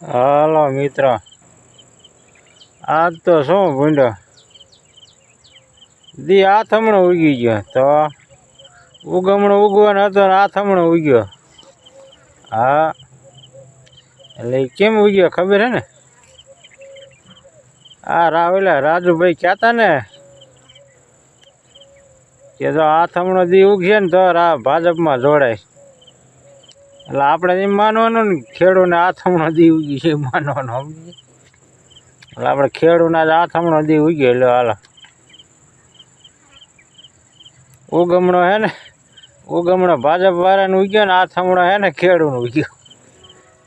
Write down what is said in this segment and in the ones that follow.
હાલો મિત્ર, આજ તો શું ભૂંડો દી આથમણો ઉગી ગયો. તો ઉગમણો ઉગવાનો હતો ને આથમણો ઉગ્યો. હા, એટલે કેમ ઉગ્યો ખબર હે ને? આ ઓલા રાજુભાઈ કહેતા ને કે જો આથમણો દી ઉગશે ને તો ભાજપમાં જોડાય. એટલે આપણે એમ માનવાનું ને ખેડૂને આથમણો દી ઉગી છે માનવાનું. એટલે આપણે ખેડૂના જ આથમણો દી ઉગ્યો. એટલે હાલો ઉગમણો હે ને, ઉગમણો ભાજપ વાળાને ઉગ્યો ને આથમણો હે ને ખેડૂનો ઉગ્યો.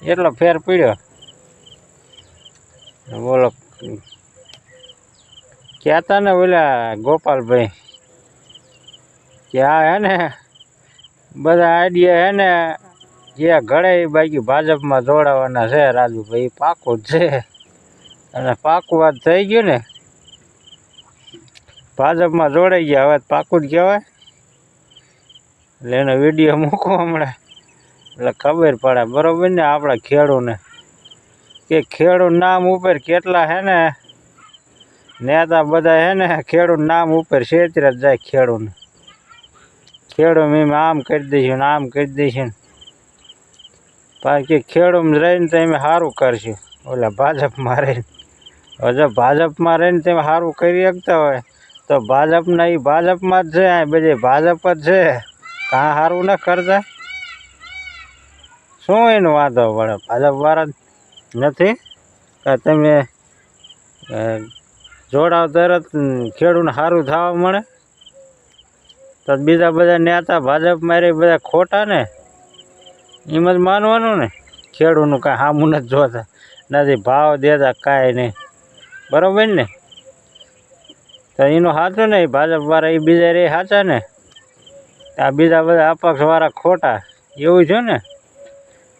એટલો ફેર પડ્યો. બોલો, કહેતા ને ઓલા ગોપાલભાઈ કે આ હે ને બધા આઈડિયા હે ને જે ઘડે બાકી ભાજપમાં જોડાવાના છે રાજુભાઈ, પાકું જ છે. અને પાકું વાત થઈ ગયું ને, ભાજપમાં જોડાઈ ગયા, હવે પાકું જ કહેવાય. એટલે એનો વિડીયો મૂકો હમણાં, એટલે ખબર પડે બરોબર ને આપણા ખેડૂને કે ખેડૂત નામ ઉપર કેટલા હે ને નેતા બધા હે ને ખેડૂત નામ ઉપર છેતરે જ જાય. ખેડૂને ખેડૂત એમ આમ કરી દઈશું ને આમ કરી દઈશું, બાકી ખેડૂત રહીને તો એમ સારું કરશું. ઓલા ભાજપમાં રહીને, હવે જો ભાજપમાં રહીને તમે સારું કરી શકતા હોય તો ભાજપના એ ભાજપમાં જ છે, બધી ભાજપ જ છે. કાં સારું ન કરતા? શું એનો વાંધો પડે? ભાજપ વાળા નથી કે તમે જોડાવ તરત ખેડૂતને સારું થવા મળે? તો બીજા બધા નેતા ભાજપમાં રહી બધા ખોટા ને, એમ જ માનવાનું ને. ખેડૂતનું કાંઈ સામું નથી જોતા, નથી ભાવ દેતા, કાંઈ નહીં. બરાબર ને? તો એનું સાચું ને, ભાજપ વાળા એ બીજા રે સાચા ને, આ બીજા બધા અપક્ષવાળા ખોટા. એવું છે ને,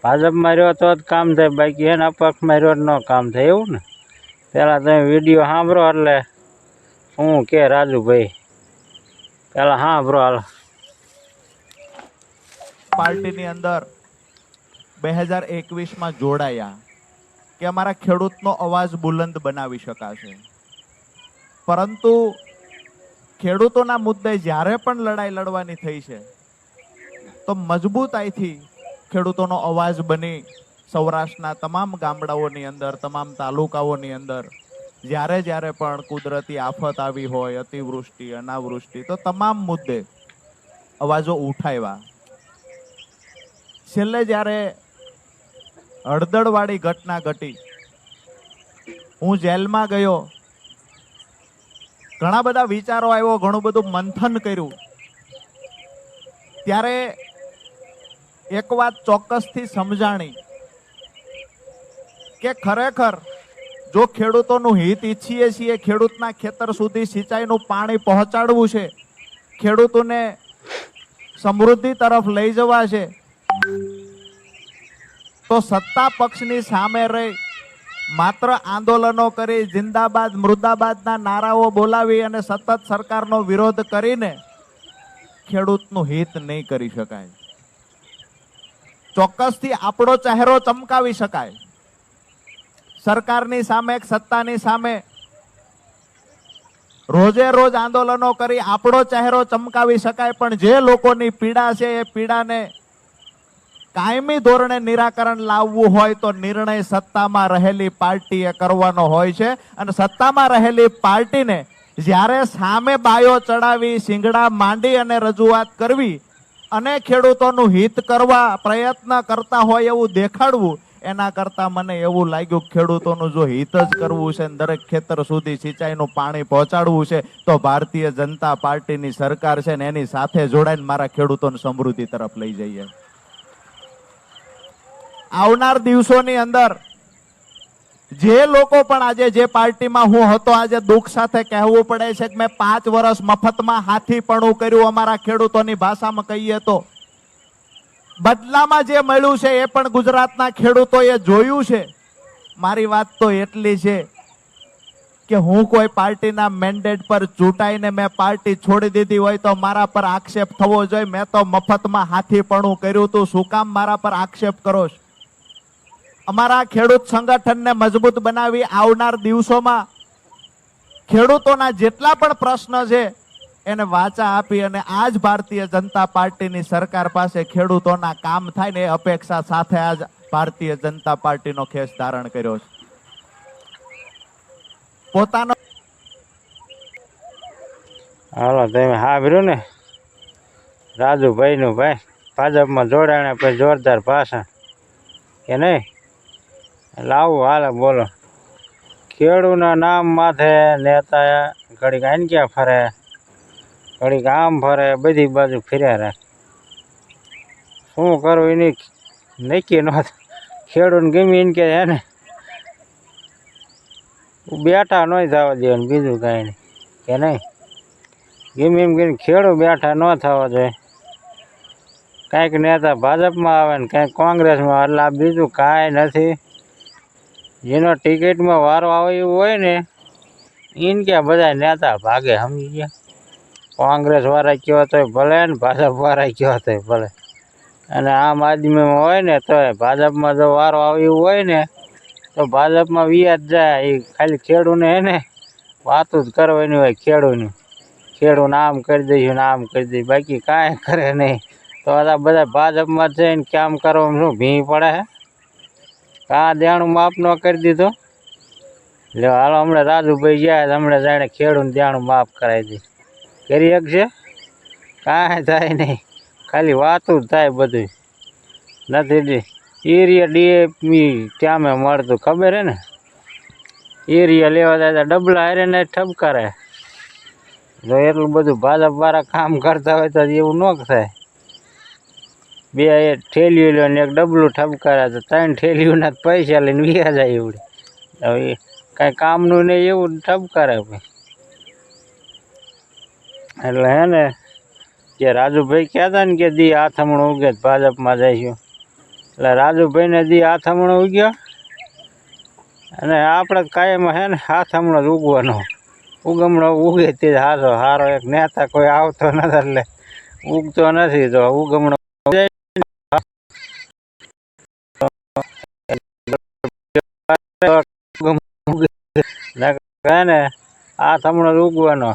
ભાજપમાં રહ્યો તો જ કામ થાય, બાકી એને અપક્ષમાં રહ્યો ન કામ થાય. એવું ને? પહેલાં તમે વિડીયો સાંભળો એટલે શું કે રાજુભાઈ, પહેલાં સાંભળો. હાલો, પાર્ટીની અંદર 2021માં જોડાયા કે અમારા ખેડૂતનો અવાજ બુલંદ બનાવી શકાશે, પરંતુ ખેડૂતોના મુદ્દે જ્યારે પણ લડાઈ લડવાની થઈ છે તો મજબૂતાઈથી ખેડૂતોનો અવાજ બની સૌરાષ્ટ્રના તમામ ગામડાઓની અંદર, તમામ તાલુકાઓની અંદર જ્યારે જ્યારે પણ કુદરતી આફત આવી હોય, અતિવૃષ્ટિ, અનાવૃષ્ટિ, તો તમામ મુદ્દે અવાજો ઉઠાવ્યા. છેલ્લે જ્યારે હળદળવાળી ઘટના ઘટી, હું જેલમાં ગયો, ઘણા બધા વિચારો આવ્યો, ઘણું બધું મંથન કર્યું. ત્યારે એક વાત ચોક્કસથી સમજાણી કે ખરેખર જો ખેડૂતોનું હિત ઈચ્છીએ છીએ, ખેડૂતના ખેતર સુધી સિંચાઈનું પાણી પહોંચાડવું છે, ખેડૂતોને સમૃદ્ધિ તરફ લઈ જવા છે, તો સત્તા પક્ષની સામે રહી માત્ર આંદોલનો કરી, જિંદાબાદ મુર્દાબાદના નારાઓ બોલાવી અને સતત સરકારનો વિરોધ કરીને ખેડૂતનું હિત નહીં કરી શકાય. ચોક્કસથી આપણો ચહેરો ચમકાવી શકાય સરકારની સામે, સત્તાની સામે. રોજે રોજ આંદોલનો કરી આપણો ચહેરો ચમકાવી શકાય, પણ જે લોકોની પીડા છે એ પીડાને કાયમી ધોરણે નિરાકરણ લાવવું હોય તો નિર્ણય સત્તામાં રહેલી પાર્ટીએ કરવાનો હોય છે. અને સત્તામાં રહેલી પાર્ટીને જ્યારે સામે બાયો ચડાવી, સિંગડા માંડી અને રજૂઆત કરવી અને ખેડૂતોનું હિત કરવા પ્રયત્ન કરતા હોય એવું દેખાડવું, એના કરતાં મને એવું લાગ્યું ખેડૂતોનું જો હિત જ કરવું છે, દરેક ખેતર સુધી સિંચાઈનું પાણી પહોંચાડવું છે, તો ભારતીય જનતા પાર્ટીની સરકાર છે ને એની સાથે જોડાઈને મારા ખેડૂતોને સમૃદ્ધિ તરફ લઈ જઈએ. આવનાર દિવસોની અંદર જે લોકો પણ આજે જે પાર્ટીમાં હું હતો, આજે દુઃખ સાથે કહેવું પડે છે કે મેં 5 વર્ષ મફતમાં હાથીપણું કર્યું. અમારા ખેડૂતોની ભાષામાં કહીએ તો બદલામાં જે મળ્યું છે એ પણ ગુજરાતના ખેડૂતોએ જોયું છે. મારી વાત તો એટલી છે કે હું કોઈ પાર્ટીના મેન્ડેટ પર ચૂંટાઈને મેં પાર્ટી છોડી દીધી હોય તો મારા પર આક્ષેપ થવો જોઈએ. મેં તો મફતમાં હાથીપણું કર્યું હતું, શું કામ મારા પર આક્ષેપ કરો છો? અમારા ખેડૂત સંગઠનને મજબૂત બનાવી આવનાર દિવસોમાં ખેડૂતોના જેટલા પણ પ્રશ્ન છે એને વાચા આપી અને આજ ભારતીય જનતા પાર્ટીની સરકાર પાસે ખેડૂતોના કામ થાય ને એ અપેક્ષા સાથે આજ ભારતીય જનતા પાર્ટીનો ખેસ ધારણ કર્યો છે. પોતાનો હાલો તમે સાંભળ્યું ને રાજુભાઈનું ભાઈ ભાજપમાં જોડાણે પછી જોરદાર ભાષણ કે નહીં લાવું હાલે બોલો. ખેડૂના નામ માથે નેતા ઘડીક આંક્યા ફરે ઘડીક આમ ફરે બધી બાજુ ફર્યા રાખે. શું કરવું એની નક્કી ન ખેડૂને ગમી એને કે હે ને બેઠા ન થવા દે બીજું કાંઈ નહીં કે નહીં. ગમે એમ કરીને ખેડૂત બેઠા ન થવા જોઈએ. કાંઈક નેતા ભાજપમાં આવે ને કાંઈક કોંગ્રેસમાં એટલે આ બીજું કાંઈ નથી. જેનો ટિકિટમાં વારો આવે એવું હોય ને એને ક્યાં બધા નેતા ભાગે સમજી ગયા. કોંગ્રેસ વાળા કયો તોય ભલે ને ભાજપ વાળા કયો તોય ભલે. અને આમ આદમીમાં હોય ને તોય ભાજપમાં જો વારો આવે એવું હોય ને તો ભાજપમાં વ્યાજ જાય. એ ખાલી ખેડૂને હે ને વાતું જ કરવાની હોય ખેડૂની. ખેડૂને આમ કરી દઈશું ને આમ કરી દઈશું બાકી કાંઈ કરે નહીં. તો આ બધા ભાજપમાં જઈને કામ કરવામાં શું ભીં પડે હે. કાં દેણું માફ ન કરી દીધું લે હાલો હમણાં રાજુભાઈ ગયા હમણાં જાણે ખેડૂને દેણું માફ કરાવી દે કરી શકશે કાંઈ થાય નહીં. ખાલી વાતું જ થાય બધું નથી. યુરિયા ડીએપી ક્યાંમે મળતું ખબર હે ને. યુરિયા લેવા જાય તો ડબલા હારે ને ઠપકારે. જો એટલું બધું ભાજપવાળા કામ કરતા હોય તો એવું ન થાય. બે ઠેલીઓ લે ને એક ડબલું ઠપકારે તો 3 ઠેલીઓના પૈસા લઈને વ્યા જાય એવડે. હવે કાંઈ કામનું નહીં એવું ઠપકારે ભાઈ. એટલે હે ને જે રાજુભાઈ કહેતા ને કે દી આથમણું ઉગે ભાજપમાં જઈશું એટલે રાજુભાઈને દી આથમણું ઉગ્યો અને આપણે કાયમ હે ને આથમણો જ ઉગવાનો. ઉગમણો ઉગે તે સારો એક નેતા કોઈ આવતો નથી એટલે ઉગતો નથી. તો ઉગમણો ને આથમણો જ ઉગવાનો.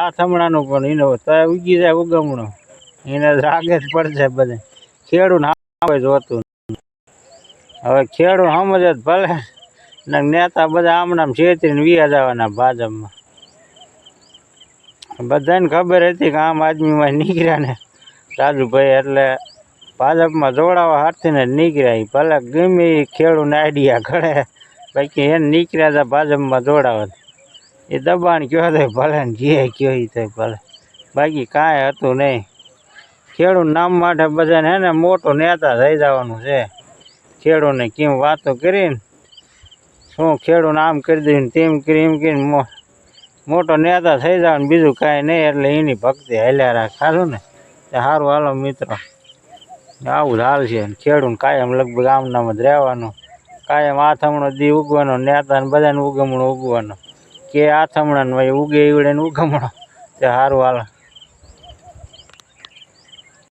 આથમણાનું પણ એનો તો ઉગી જાય ઉગમણો એને રાગે જ પડશે બધે. ખેડૂત આવે જોતું હવે ખેડૂત સમજે જ ભલે ને નેતા બધા આમનામ છેતરીને વ્યા જવાના ભાજપમાં. બધાને ખબર હતી કે આમ આદમીમાં નીકળ્યા ને રાજુભાઈ એટલે ભાજપમાં જોડાવા હાથીને નીકળ્યા. ભલે ગમે એ ખેડૂતને આઈડિયા ઘડે બાકી એને નીકળ્યા હતા ભાજપમાં જોડાવા. એ દબાણ કયો તો ભલે ને જે કયો એ તો ભલે બાકી કાંઈ હતું નહીં. ખેડૂત નામ માટે બધાને હે ને મોટો નેતા થઈ જવાનું છે. ખેડૂતને કેમ વાતો કરીને શું ખેડૂત આમ કરી દઉં તેમ કરી એમ કરીને મોટો નેતા થઈ જવાનું બીજું કાંઈ નહીં. એટલે એની ભક્તિ હાલ્યા રાખ સારું ને. સારું હાલો મિત્રો આવું જ હાલ છે. ખેડૂત કાયમ લગભગ આમનામ જ રહેવાનું. કાયમ આથમણો દી ઉગવાનો નેતાને બધાને ઉગમણો ઉગવાનો કે આથમણાને ભાઈ ઉગે એવડે ને ઉગમણો તે સારું હાલો.